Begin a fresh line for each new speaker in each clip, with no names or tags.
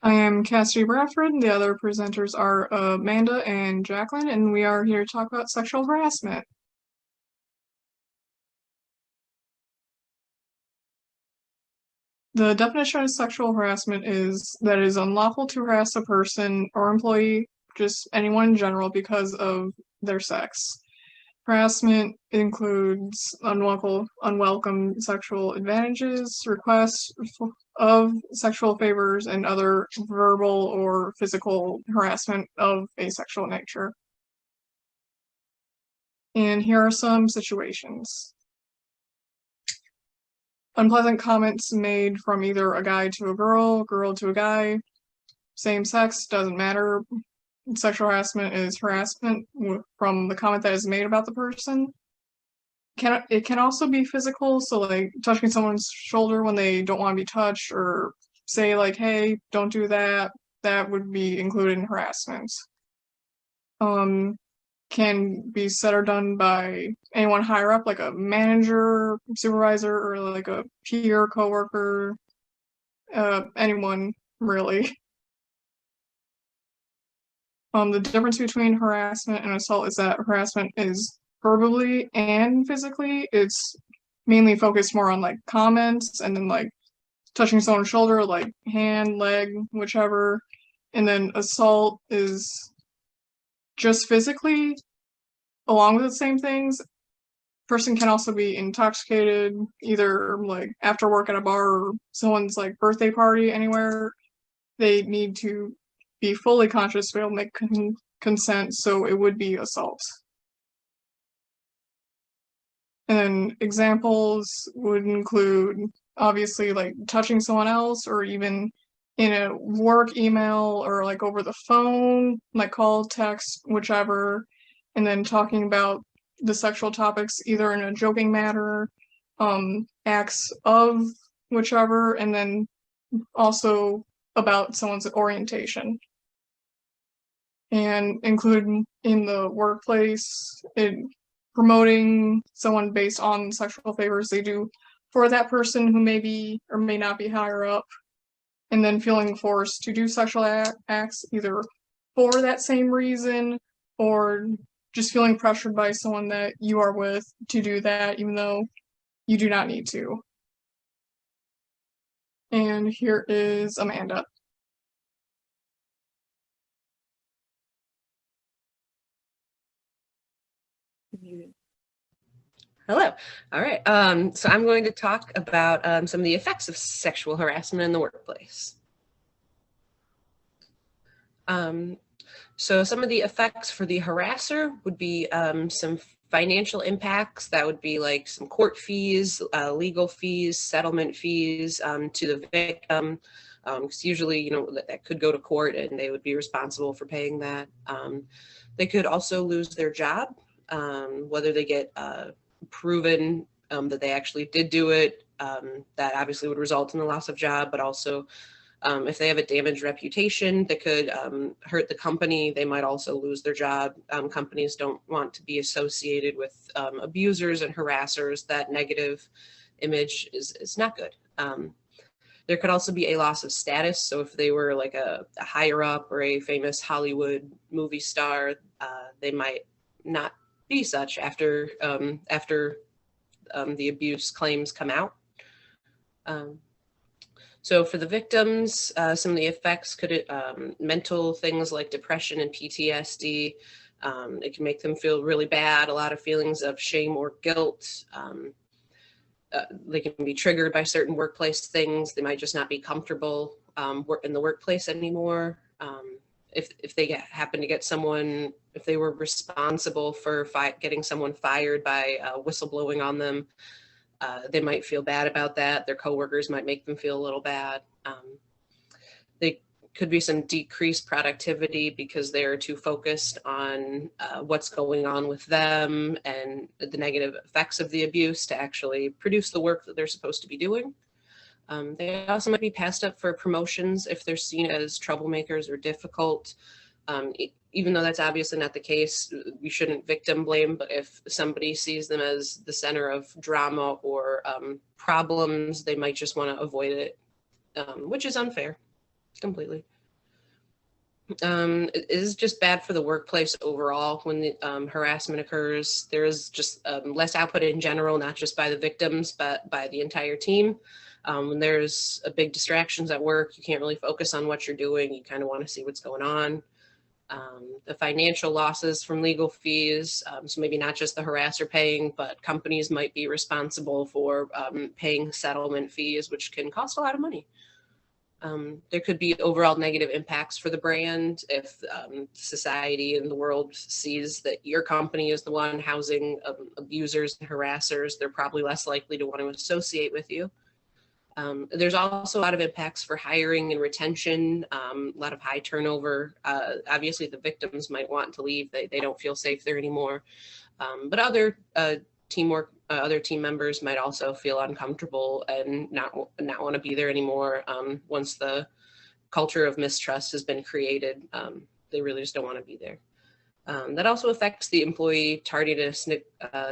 I am Cassidy Bradford. The other presenters are Amanda and Jacklyn, and we are here to talk about sexual harassment. The definition of sexual harassment is that it is unlawful to harass a person or employee, just anyone in general, because of their sex. Harassment includes unwelcome sexual advantages, requests of sexual favors, and other verbal or physical harassment of a sexual nature. And here are some situations. Unpleasant comments made from either a guy to a girl to a guy, same sex, doesn't matter. Sexual harassment is harassment from the comment that is made about the person. It can also be physical, so like touching someone's shoulder when they don't want to be touched, or say like, hey, don't do that. That would be included in harassment. Can be said or done by anyone higher up, like a manager, supervisor, or like a peer, coworker, anyone really. The difference between harassment and assault is that harassment is verbally and physically. It's mainly focused more on like comments and then like touching someone's shoulder, like hand, leg, whichever. And then assault is just physically, along with the same things. Person can also be intoxicated, either like after work at a bar or someone's like birthday party anywhere. They need to be fully conscious to be able to make consent, so it would be assault. And examples would include obviously like touching someone else, or even in a work email, or like over the phone, like call, text, whichever, and then talking about the sexual topics either in a joking manner, acts of whichever, and then also about someone's orientation. And include in the workplace, promoting someone based on sexual favors they do for that person who may be or may not be higher up, and then feeling forced to do sexual acts either for that same reason, or just feeling pressured by someone that you are with to do that even though you do not need to. And here is Amanda.
Hello. All right. So I'm going to talk about some of the effects of sexual harassment in the workplace. So some of the effects for the harasser would be some financial impacts. That would be like some court fees, legal fees, settlement fees to the victim. Because usually, you know, that could go to court and they would be responsible for paying that. They could also lose their job, whether they get proven that they actually did do it. That obviously would result in the loss of job, but also if they have a damaged reputation that could hurt the company, they might also lose their job. Companies don't want to be associated with abusers and harassers. That negative image is not good. There could also be a loss of status. So if they were like a higher up or a famous Hollywood movie star, they might not be such after the abuse claims come out. So for the victims, some of the effects could mental things like depression and PTSD. It can make them feel really bad, a lot of feelings of shame or guilt. They can be triggered by certain workplace things. They might just not be comfortable in the workplace anymore. If they happen to get someone, if they were responsible for getting someone fired by whistleblowing on them, they might feel bad about that. Their coworkers might make them feel a little bad. They could be some decreased productivity because they're too focused on what's going on with them and the negative effects of the abuse to actually produce the work that they're supposed to be doing. They also might be passed up for promotions if they're seen as troublemakers or difficult. Even though that's obviously not the case, we shouldn't victim blame, but if somebody sees them as the center of drama or problems, they might just want to avoid it, which is unfair, completely. It is just bad for the workplace overall when the harassment occurs. There is just less output in general, not just by the victims, but by the entire team. When there's a big distractions at work, you can't really focus on what you're doing. You kind of want to see what's going on. The financial losses from legal fees, so maybe not just the harasser paying, but companies might be responsible for paying settlement fees, which can cost a lot of money. There could be overall negative impacts for the brand if society and the world sees that your company is the one housing abusers and harassers. They're probably less likely to want to associate with you. There's also a lot of impacts for hiring and retention, a lot of high turnover. Obviously, the victims might want to leave. They don't feel safe there anymore. But other team members might also feel uncomfortable and not want to be there anymore. Once the culture of mistrust has been created, they really just don't want to be there. That also affects the employee tardiness,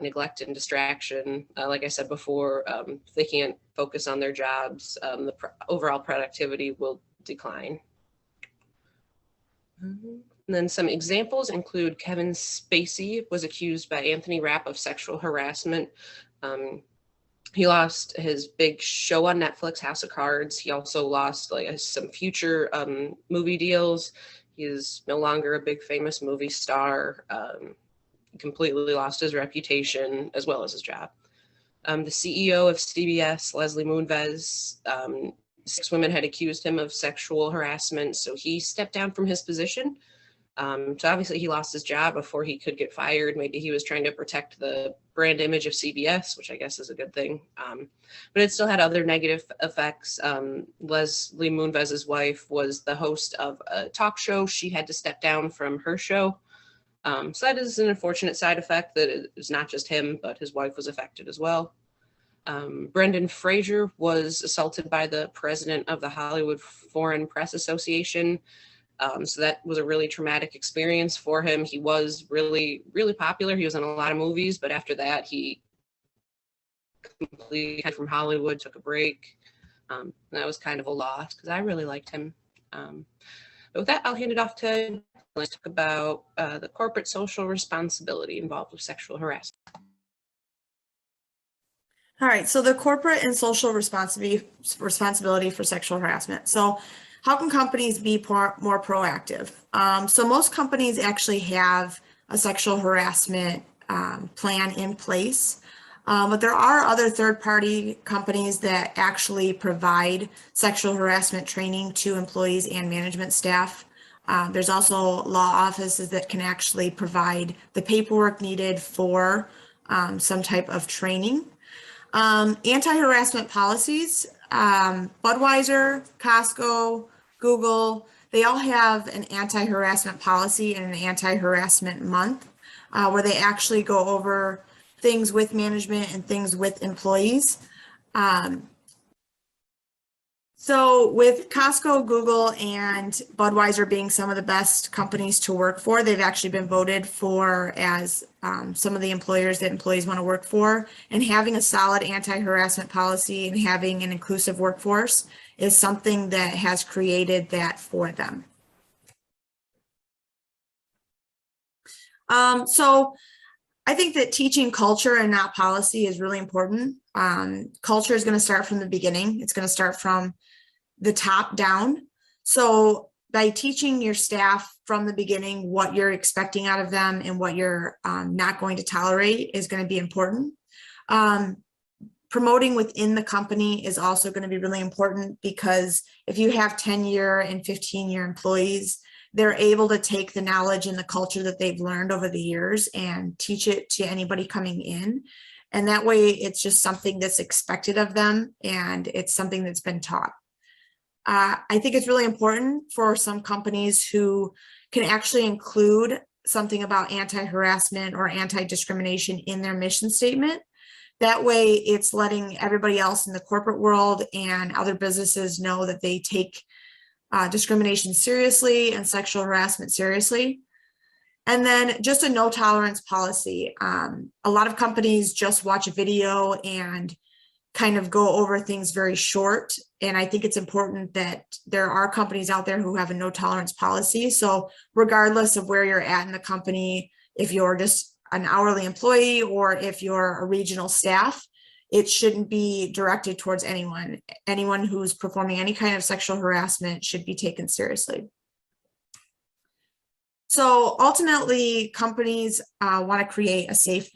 neglect, and distraction. Like I said before, if they can't focus on their jobs, the overall productivity will decline. And then some examples include Kevin Spacey was accused by Anthony Rapp of sexual harassment. He lost his big show on Netflix, House of Cards. He also lost some future movie deals. He is no longer a big famous movie star. Completely lost his reputation as well as his job. The CEO of CBS, Leslie Moonves, 6 women had accused him of sexual harassment, so he stepped down from his position. So obviously he lost his job before he could get fired. Maybe he was trying to protect the brand image of CBS, which I guess is a good thing. But it still had other negative effects. Leslie Moonves' wife was the host of a talk show. She had to step down from her show. So that is an unfortunate side effect that it was not just him, but his wife was affected as well. Brendan Fraser was assaulted by the president of the Hollywood Foreign Press Association. So that was a really traumatic experience for him. He was really, really popular. He was in a lot of movies, but after that, he completely cut from Hollywood, took a break. And that was kind of a loss because I really liked him. But with that, I'll hand it off to let's talk about the corporate social responsibility involved with sexual harassment.
All right, so the corporate and social responsibility for sexual harassment. So how can companies be more proactive? So most companies actually have a sexual harassment plan in place, but there are other third-party companies that actually provide sexual harassment training to employees and management staff. There's also law offices that can actually provide the paperwork needed for some type of training. Anti-harassment policies, Budweiser, Costco, Google, they all have an anti-harassment policy and an anti-harassment month where they actually go over things with management and things with employees. So with Costco, Google, and Budweiser being some of the best companies to work for, they've actually been voted for as some of the employers that employees want to work for. And having a solid anti-harassment policy and having an inclusive workforce is something that has created that for them. So I think that teaching culture and not policy is really important. Culture is going to start from the beginning. It's going to start from the top down. So by teaching your staff from the beginning what you're expecting out of them and what you're not going to tolerate is going to be important. Promoting within the company is also going to be really important because if you have 10-year and 15-year employees, they're able to take the knowledge and the culture that they've learned over the years and teach it to anybody coming in. And that way it's just something that's expected of them and it's something that's been taught. I think it's really important for some companies who can actually include something about anti-harassment or anti-discrimination in their mission statement. That way it's letting everybody else in the corporate world and other businesses know that they take discrimination seriously and sexual harassment seriously. And then just a no tolerance policy. A lot of companies just watch a video and kind of go over things very short. And I think it's important that there are companies out there who have a no tolerance policy. So regardless of where you're at in the company, if you're just an hourly employee or if you're a regional staff, it shouldn't be directed towards anyone. Anyone who's performing any kind of sexual harassment should be taken seriously. So ultimately, companies want to create a safe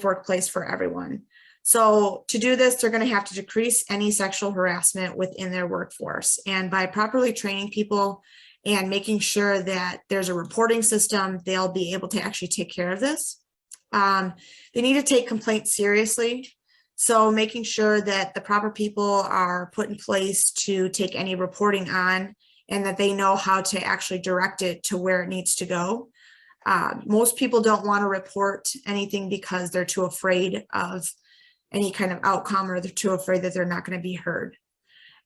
workplace for everyone. So to do this, they're going to have to decrease any sexual harassment within their workforce. And by properly training people and making sure that there's a reporting system, they'll be able to actually take care of this. They need to take complaints seriously. So making sure that the proper people are put in place to take any reporting on, and that they know how to actually direct it to where it needs to go. Most people don't want to report anything because they're too afraid of any kind of outcome, or they're too afraid that they're not going to be heard.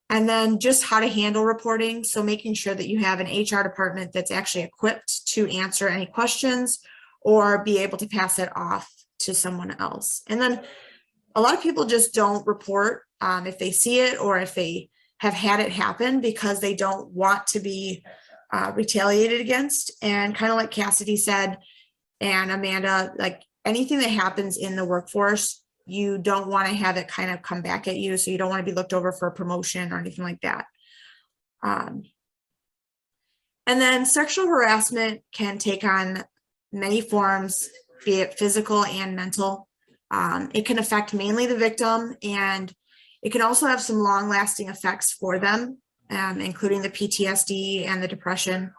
And then just how to handle reporting. So making sure that you have an HR department that's actually equipped to answer any questions or be able to pass it off to someone else. And then a lot of people just don't report if they see it or if they have had it happen, because they don't want to be retaliated against. And kind of like Cassidy said, and Amanda, like anything that happens in the workforce, you don't want to have it kind of come back at you. So you don't want to be looked over for a promotion or anything like that. And then sexual harassment can take on many forms, be it physical and mental. It can affect mainly the victim, and it can also have some long-lasting effects for them, including the PTSD and the depression.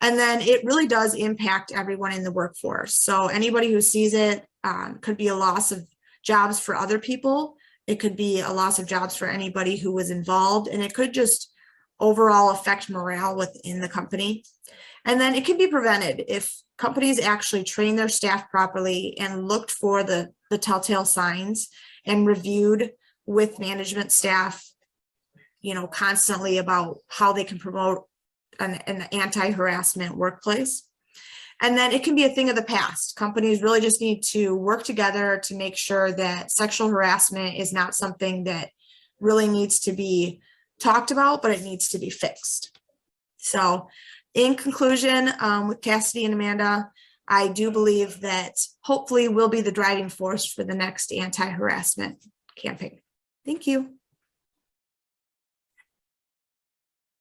And then it really does impact everyone in the workforce. So anybody who sees it could be a loss of jobs for other people. It could be a loss of jobs for anybody who was involved, and it could just overall affect morale within the company. And then it can be prevented if companies actually train their staff properly and looked for the telltale signs and reviewed with management staff, constantly about how they can promote an anti-harassment workplace. And then it can be a thing of the past. Companies really just need to work together to make sure that sexual harassment is not something that really needs to be talked about, but it needs to be fixed. So in conclusion, with Cassidy and Amanda, I do believe that hopefully we'll be the driving force for the next anti-harassment campaign. Thank you.